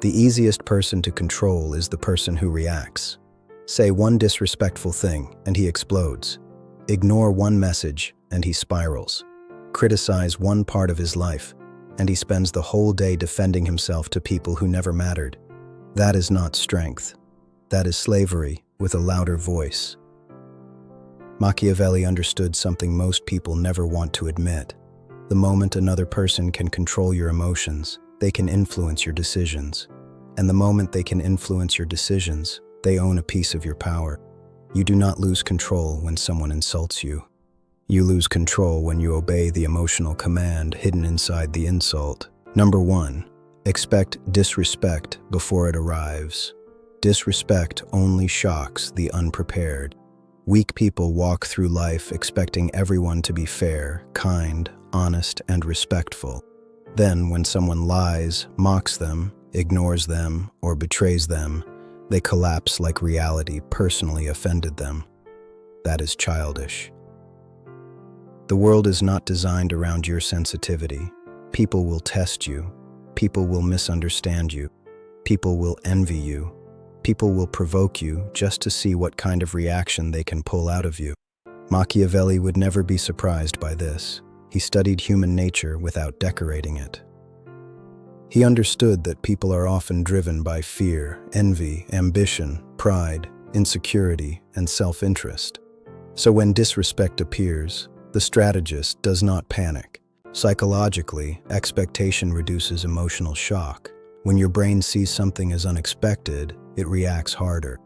The easiest person to control is the person who reacts. Say one disrespectful thing, and he explodes. Ignore one message, and he spirals. Criticize one part of his life, and he spends the whole day defending himself to people who never mattered. That is not strength. That is slavery with a louder voice. Machiavelli understood something most people never want to admit. The moment another person can control your emotions, they can influence your decisions. And the moment they can influence your decisions, they own a piece of your power. You do not lose control when someone insults you. You lose control when you obey the emotional command hidden inside the insult. Number 1. Expect disrespect before it arrives. Disrespect only shocks the unprepared. Weak people walk through life expecting everyone to be fair, kind, honest, and respectful. Then, when someone lies, mocks them, ignores them, or betrays them, they collapse like reality personally offended them. That is childish. The world is not designed around your sensitivity. People will test you. People will misunderstand you. People will envy you. People will provoke you just to see what kind of reaction they can pull out of you. Machiavelli would never be surprised by this. He studied human nature without decorating it. He understood that people are often driven by fear, envy, ambition, pride, insecurity, and self-interest. So when disrespect appears, the strategist does not panic. Psychologically, expectation reduces emotional shock. When your brain sees something as unexpected, it reacts harder.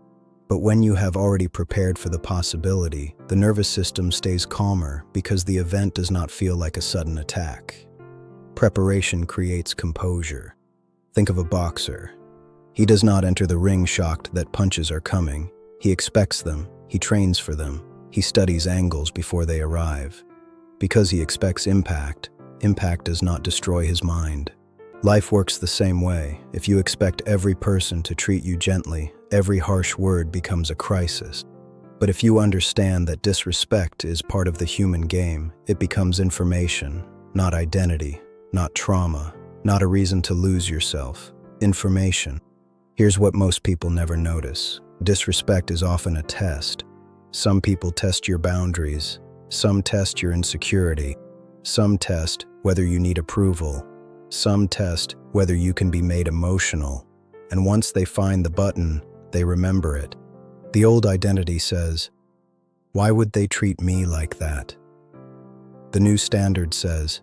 But when you have already prepared for the possibility, the nervous system stays calmer because the event does not feel like a sudden attack. Preparation creates composure. Think of a boxer. He does not enter the ring shocked that punches are coming. He expects them, he trains for them, he studies angles before they arrive. Because he expects impact, impact does not destroy his mind. Life works the same way. If you expect every person to treat you gently, every harsh word becomes a crisis. But if you understand that disrespect is part of the human game, it becomes information, not identity, not trauma, not a reason to lose yourself. Information. Here's what most people never notice. Disrespect is often a test. Some people test your boundaries. Some test your insecurity. Some test whether you need approval. Some test whether you can be made emotional. And once they find the button, they remember it. The old identity says, "Why would they treat me like that?" The new standard says,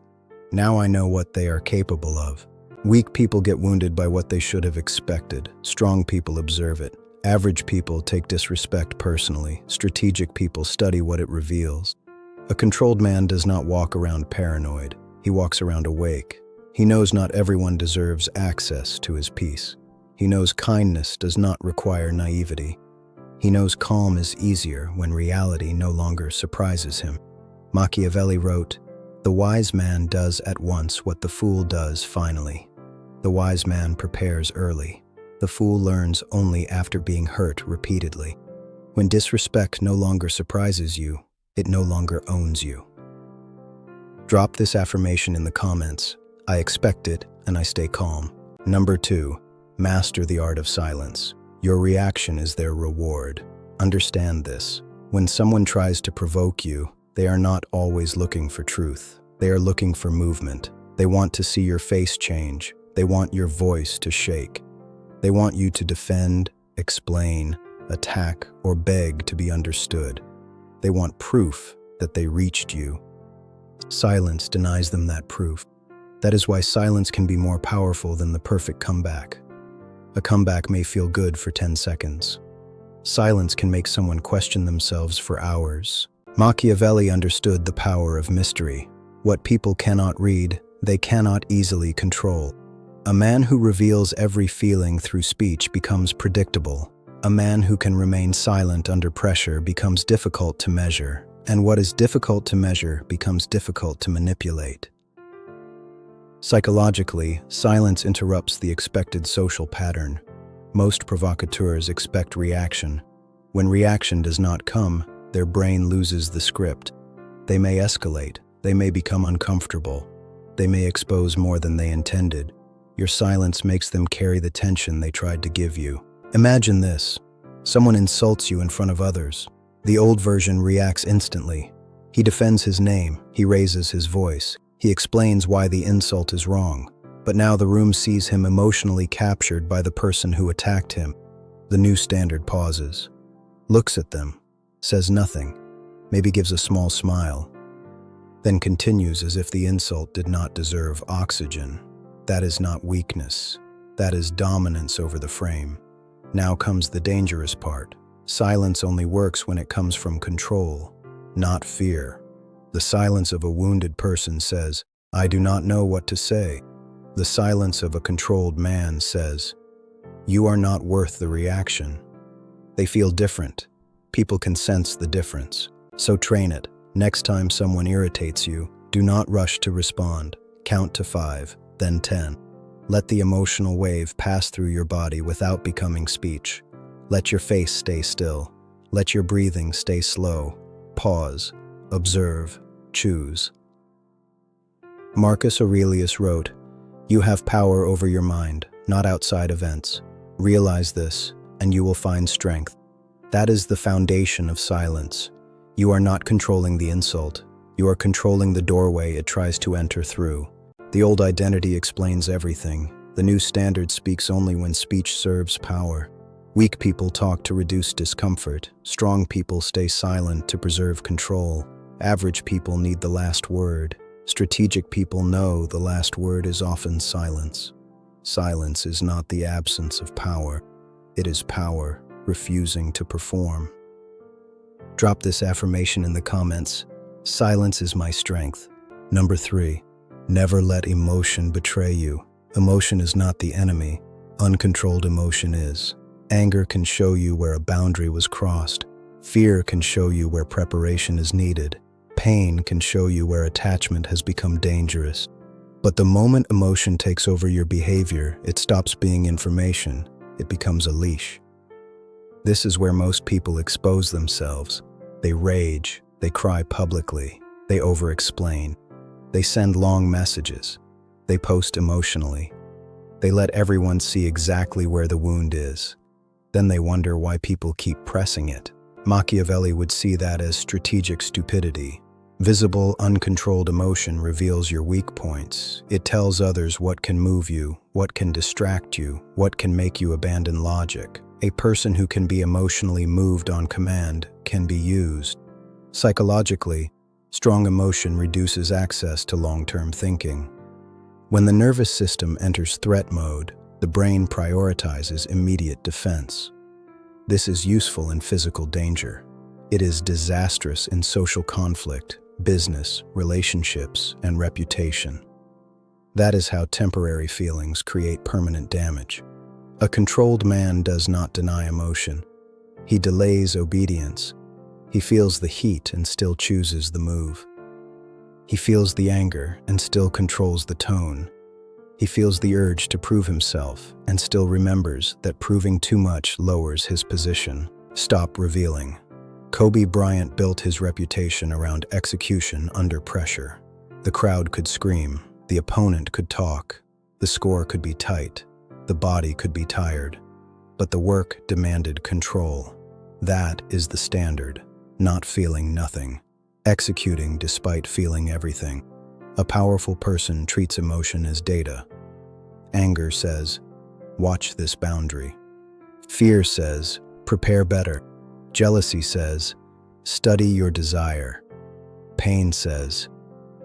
"Now I know what they are capable of." Weak people get wounded by what they should have expected. Strong people observe it. Average people take disrespect personally. Strategic people study what it reveals. A controlled man does not walk around paranoid. He walks around awake. He knows not everyone deserves access to his peace. He knows kindness does not require naivety. He knows calm is easier when reality no longer surprises him. Machiavelli wrote, "The wise man does at once what the fool does finally. The wise man prepares early. The fool learns only after being hurt repeatedly." When disrespect no longer surprises you, it no longer owns you. Drop this affirmation in the comments. I expect it, and I stay calm. Number 2, master the art of silence. Your reaction is their reward. Understand this. When someone tries to provoke you, they are not always looking for truth. They are looking for movement. They want to see your face change. They want your voice to shake. They want you to defend, explain, attack, or beg to be understood. They want proof that they reached you. Silence denies them that proof. That is why silence can be more powerful than the perfect comeback. A comeback may feel good for 10 seconds. Silence can make someone question themselves for hours. Machiavelli understood the power of mystery. What people cannot read, they cannot easily control. A man who reveals every feeling through speech becomes predictable. A man who can remain silent under pressure becomes difficult to measure. And what is difficult to measure becomes difficult to manipulate. Psychologically, silence interrupts the expected social pattern. Most provocateurs expect reaction. When reaction does not come, their brain loses the script. They may escalate, they may become uncomfortable, they may expose more than they intended. Your silence makes them carry the tension they tried to give you. Imagine this. Someone insults you in front of others. The old version reacts instantly. He defends his name, he raises his voice, he explains why the insult is wrong. But now the room sees him emotionally captured by the person who attacked him. The new standard pauses, looks at them, says nothing, maybe gives a small smile, then continues as if the insult did not deserve oxygen. That is not weakness. That is dominance over the frame. Now comes the dangerous part. Silence only works when it comes from control, not fear. The silence of a wounded person says, "I do not know what to say." The silence of a controlled man says, "You are not worth the reaction." They feel different. People can sense the difference. So train it. Next time someone irritates you, do not rush to respond. Count to 5, then 10. Let the emotional wave pass through your body without becoming speech. Let your face stay still. Let your breathing stay slow. Pause. Observe. Choose. Marcus Aurelius wrote, "You have power over your mind, not outside events. Realize this, and you will find strength." That is the foundation of silence. You are not controlling the insult. You are controlling the doorway it tries to enter through. The old identity explains everything. The new standard speaks only when speech serves power. Weak people talk to reduce discomfort. Strong people stay silent to preserve control. Average people need the last word. Strategic people know the last word is often silence. Silence is not the absence of power. It is power refusing to perform. Drop this affirmation in the comments. Silence is my strength. Number 3, never let emotion betray you. Emotion is not the enemy. Uncontrolled emotion is. Anger can show you where a boundary was crossed. Fear can show you where preparation is needed. Pain can show you where attachment has become dangerous. But the moment emotion takes over your behavior, it stops being information. It becomes a leash. This is where most people expose themselves. They rage, they cry publicly, they over-explain. They send long messages. They post emotionally. They let everyone see exactly where the wound is. Then they wonder why people keep pressing it. Machiavelli would see that as strategic stupidity. Visible, uncontrolled emotion reveals your weak points. It tells others what can move you, what can distract you, what can make you abandon logic. A person who can be emotionally moved on command can be used. Psychologically, strong emotion reduces access to long-term thinking. When the nervous system enters threat mode, the brain prioritizes immediate defense. This is useful in physical danger. It is disastrous in social conflict, business, relationships, and reputation. That is how temporary feelings create permanent damage. A controlled man does not deny emotion. He delays obedience. He feels the heat and still chooses the move. He feels the anger and still controls the tone. He feels the urge to prove himself and still remembers that proving too much lowers his position. Stop revealing. Kobe Bryant built his reputation around execution under pressure. The crowd could scream, the opponent could talk, the score could be tight, the body could be tired, but the work demanded control. That is the standard, not feeling nothing, executing despite feeling everything. A powerful person treats emotion as data. Anger says, "Watch this boundary." Fear says, "Prepare better." Jealousy says, "Study your desire." Pain says,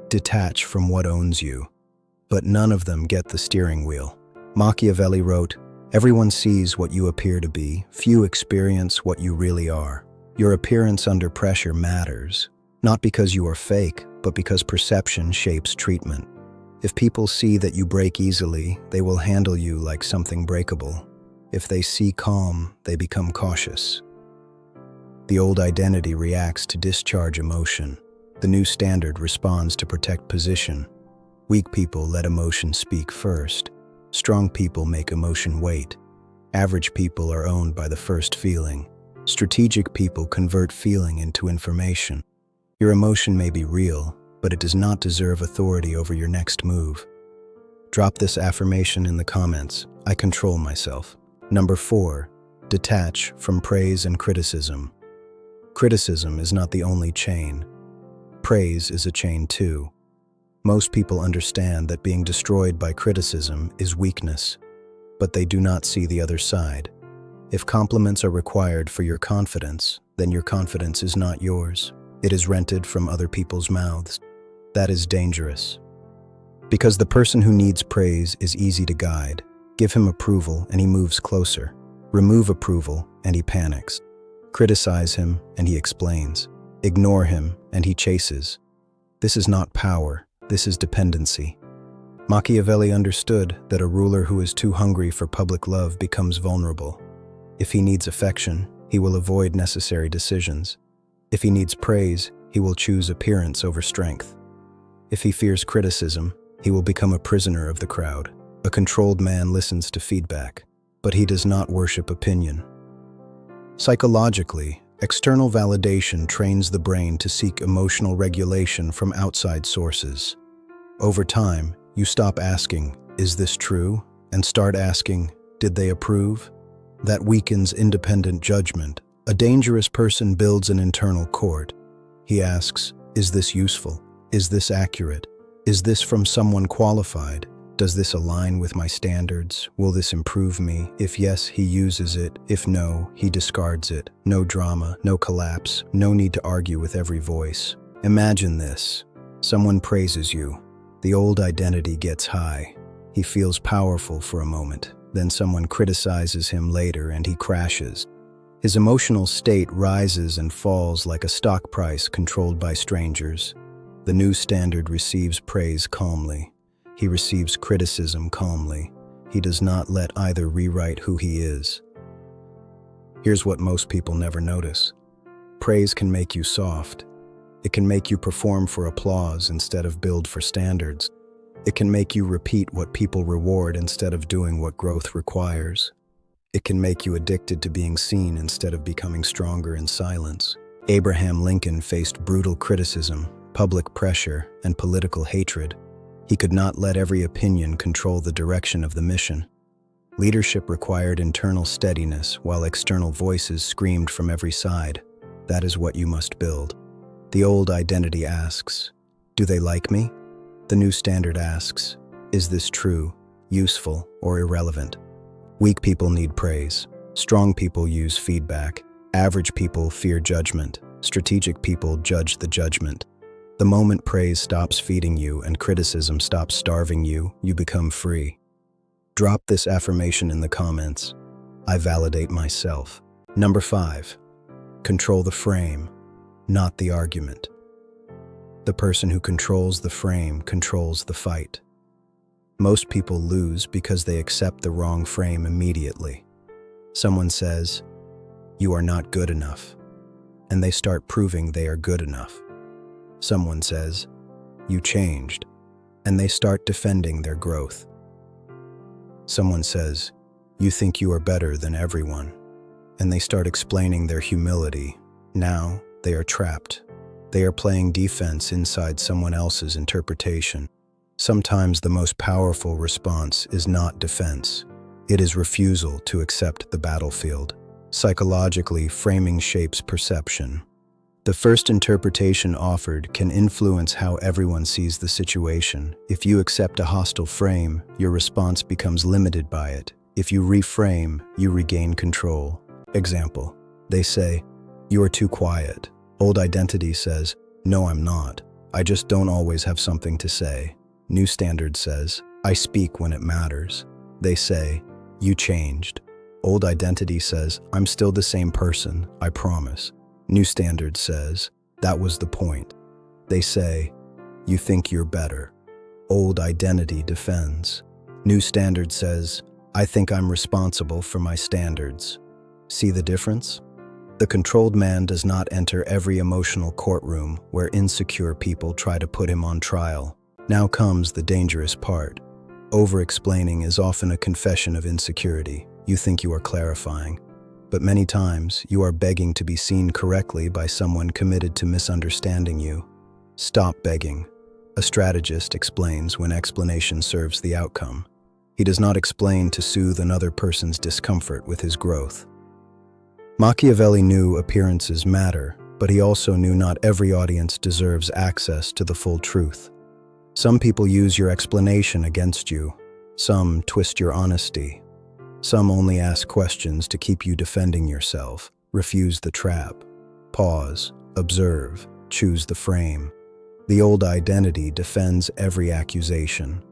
"Detach from what owns you." But none of them get the steering wheel. Machiavelli wrote, "Everyone sees what you appear to be, few experience what you really are." Your appearance under pressure matters, not because you are fake, but because perception shapes treatment. If people see that you break easily, they will handle you like something breakable. If they see calm, they become cautious. The old identity reacts to discharge emotion. The new standard responds to protect position. Weak people let emotion speak first. Strong people make emotion wait. Average people are owned by the first feeling. Strategic people convert feeling into information. Your emotion may be real, but it does not deserve authority over your next move. Drop this affirmation in the comments. I control myself. Number 4. Detach from praise and criticism. Criticism is not the only chain. Praise is a chain too. Most people understand that being destroyed by criticism is weakness, but they do not see the other side. If compliments are required for your confidence, then your confidence is not yours. It is rented from other people's mouths. That is dangerous. Because the person who needs praise is easy to guide. Give him approval and he moves closer. Remove approval and he panics. Criticize him and he explains. Ignore him and he chases. This is not power, this is dependency. Machiavelli understood that a ruler who is too hungry for public love becomes vulnerable. If he needs affection, he will avoid necessary decisions. If he needs praise, he will choose appearance over strength. If he fears criticism, he will become a prisoner of the crowd. A controlled man listens to feedback, but he does not worship opinion. Psychologically, external validation trains the brain to seek emotional regulation from outside sources. Over time, you stop asking, "Is this true?" and start asking, "Did they approve?" That weakens independent judgment. A dangerous person builds an internal court. He asks, "Is this useful? Is this accurate? Is this from someone qualified? Does this align with my standards? Will this improve me? If yes, he uses it. If no, he discards it. No drama, no collapse, no need to argue with every voice." Imagine this. Someone praises you. The old identity gets high. He feels powerful for a moment. Then someone criticizes him later and he crashes. His emotional state rises and falls like a stock price controlled by strangers. The new standard receives praise calmly. He receives criticism calmly. He does not let either rewrite who he is. Here's what most people never notice. Praise can make you soft. It can make you perform for applause instead of build for standards. It can make you repeat what people reward instead of doing what growth requires. It can make you addicted to being seen instead of becoming stronger in silence. Abraham Lincoln faced brutal criticism, public pressure, and political hatred. He could not let every opinion control the direction of the mission. Leadership required internal steadiness while external voices screamed from every side. That is what you must build. The old identity asks, "Do they like me?" The new standard asks, "Is this true, useful, or irrelevant?" Weak people need praise. Strong people use feedback. Average people fear judgment. Strategic people judge the judgment. The moment praise stops feeding you and criticism stops starving you, you become free. Drop this affirmation in the comments. I validate myself. Number 5. Control the frame, not the argument. The person who controls the frame controls the fight. Most people lose because they accept the wrong frame immediately. Someone says, "You are not good enough," and they start proving they are good enough. Someone says, "You changed," and they start defending their growth. Someone says, "You think you are better than everyone," and they start explaining their humility. Now they are trapped. They are playing defense inside someone else's interpretation. Sometimes the most powerful response is not defense. It is refusal to accept the battlefield. Psychologically, framing shapes perception. The first interpretation offered can influence how everyone sees the situation. If you accept a hostile frame, your response becomes limited by it. If you reframe, you regain control. Example, they say, "You are too quiet." Old identity says, "No, I'm not. I just don't always have something to say." New standard says, "I speak when it matters." They say, "You changed." Old identity says, "I'm still the same person, I promise." New standard says, "That was the point." They say, "You think you're better." Old identity defends. New standard says, "I think I'm responsible for my standards." See the difference? The controlled man does not enter every emotional courtroom where insecure people try to put him on trial. Now comes the dangerous part. Over-explaining is often a confession of insecurity. You think you are clarifying, but many times you are begging to be seen correctly by someone committed to misunderstanding you. Stop begging. A strategist explains when explanation serves the outcome. He does not explain to soothe another person's discomfort with his growth. Machiavelli knew appearances matter, but he also knew not every audience deserves access to the full truth. Some people use your explanation against you. Some twist your honesty. Some only ask questions to keep you defending yourself. Refuse the trap. Pause, observe, choose the frame. The old identity defends every accusation.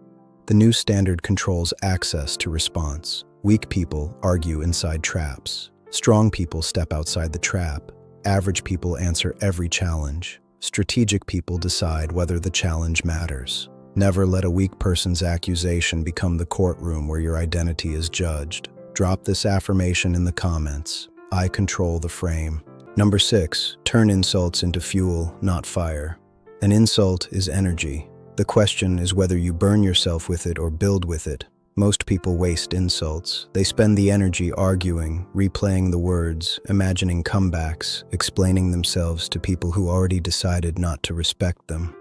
The new standard controls access to response. Weak people argue inside traps. Strong people step outside the trap. Average people answer every challenge. Strategic people decide whether the challenge matters. Never let a weak person's accusation become the courtroom where your identity is judged. Drop this affirmation in the comments. I control the frame. Number 6, turn insults into fuel, not fire. An insult is energy. The question is whether you burn yourself with it or build with it. Most people waste insults. They spend the energy arguing, replaying the words, imagining comebacks, explaining themselves to people who already decided not to respect them.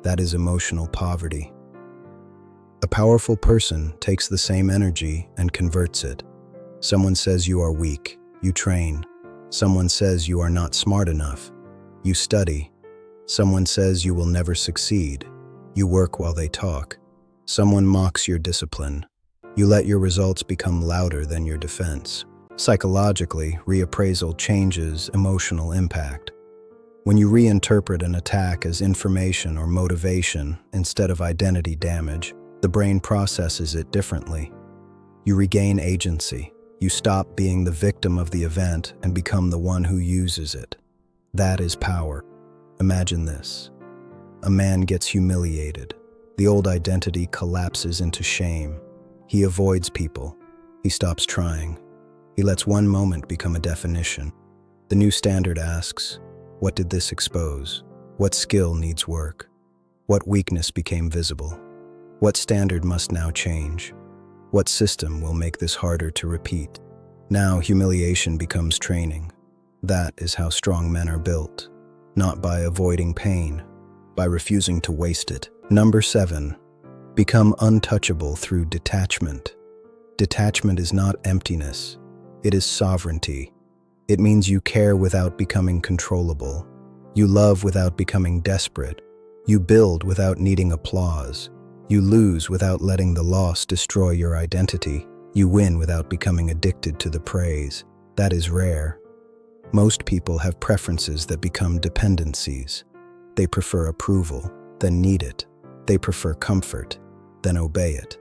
That is emotional poverty. A powerful person takes the same energy and converts it. Someone says you are weak, you train. Someone says you are not smart enough, you study. Someone says you will never succeed, you work while they talk. Someone mocks your discipline. You let your results become louder than your defense. Psychologically, reappraisal changes emotional impact. When you reinterpret an attack as information or motivation instead of identity damage, the brain processes it differently. You regain agency. You stop being the victim of the event and become the one who uses it. That is power. Imagine this. A man gets humiliated. The old identity collapses into shame. He avoids people. He stops trying. He lets one moment become a definition. The new standard asks, what did this expose? What skill needs work? What weakness became visible? What standard must now change? What system will make this harder to repeat? Now humiliation becomes training. That is how strong men are built. Not by avoiding pain, by refusing to waste it. Number 7. Become untouchable through detachment. Detachment is not emptiness. It is sovereignty. It means you care without becoming controllable. You love without becoming desperate. You build without needing applause. You lose without letting the loss destroy your identity. You win without becoming addicted to the praise. That is rare. Most people have preferences that become dependencies. They prefer approval, then need it. They prefer comfort, then obey it.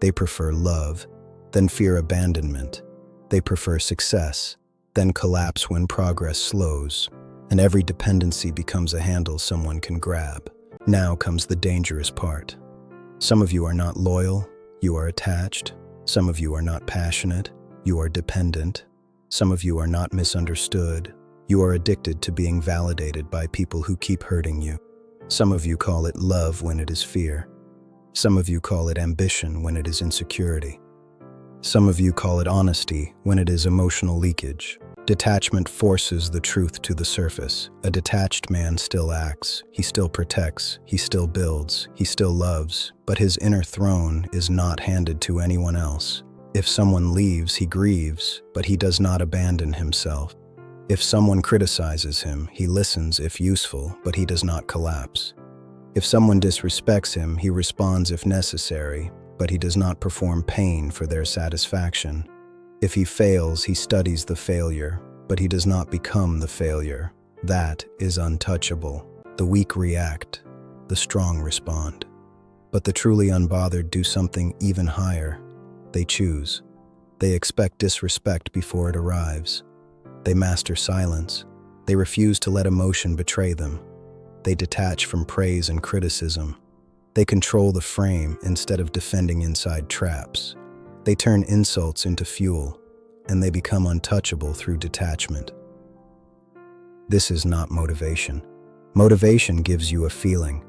They prefer love, then fear abandonment. They prefer success, then collapse when progress slows. And every dependency becomes a handle someone can grab. Now comes the dangerous part. Some of you are not loyal, you are attached. Some of you are not passionate, you are dependent. Some of you are not misunderstood, you are addicted to being validated by people who keep hurting you. Some of you call it love when it is fear. Some of you call it ambition when it is insecurity. Some of you call it honesty when it is emotional leakage. Detachment forces the truth to the surface. A detached man still acts, he still protects, he still builds, he still loves, but his inner throne is not handed to anyone else. If someone leaves, he grieves, but he does not abandon himself. If someone criticizes him, he listens if useful, but he does not collapse. If someone disrespects him, he responds if necessary, but he does not perform pain for their satisfaction. If he fails, he studies the failure, but he does not become the failure. That is untouchable. The weak react, the strong respond. But the truly unbothered do something even higher. They choose. They expect disrespect before it arrives. They master silence. They refuse to let emotion betray them. They detach from praise and criticism. They control the frame instead of defending inside traps. They turn insults into fuel, and they become untouchable through detachment. This is not motivation. Motivation gives you a feeling.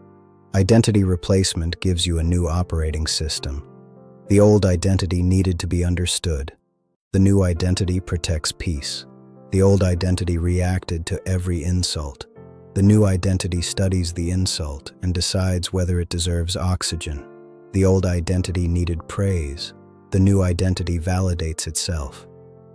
Identity replacement gives you a new operating system. The old identity needed to be understood. The new identity protects peace. The old identity reacted to every insult. The new identity studies the insult and decides whether it deserves oxygen. The old identity needed praise. The new identity validates itself.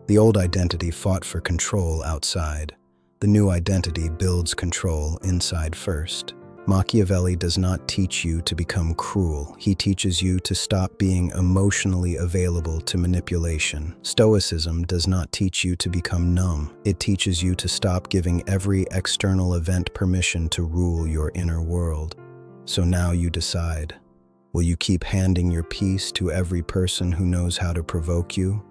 The old identity fought for control outside. The new identity builds control inside first. Machiavelli does not teach you to become cruel. He teaches you to stop being emotionally available to manipulation. Stoicism does not teach you to become numb. It teaches you to stop giving every external event permission to rule your inner world. So now you decide. Will you keep handing your peace to every person who knows how to provoke you?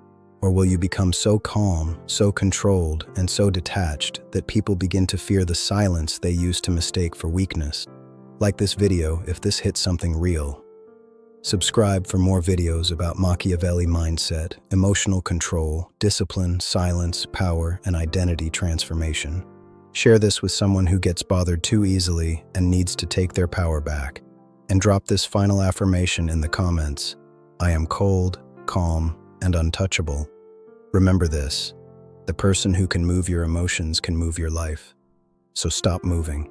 Or will you become so calm, so controlled, and so detached that people begin to fear the silence they used to mistake for weakness? Like this video if this hits something real. Subscribe for more videos about Machiavelli mindset, emotional control, discipline, silence, power, and identity transformation. Share this with someone who gets bothered too easily and needs to take their power back. And drop this final affirmation in the comments. I am cold, calm, and untouchable. Remember this, the person who can move your emotions can move your life. So stop moving.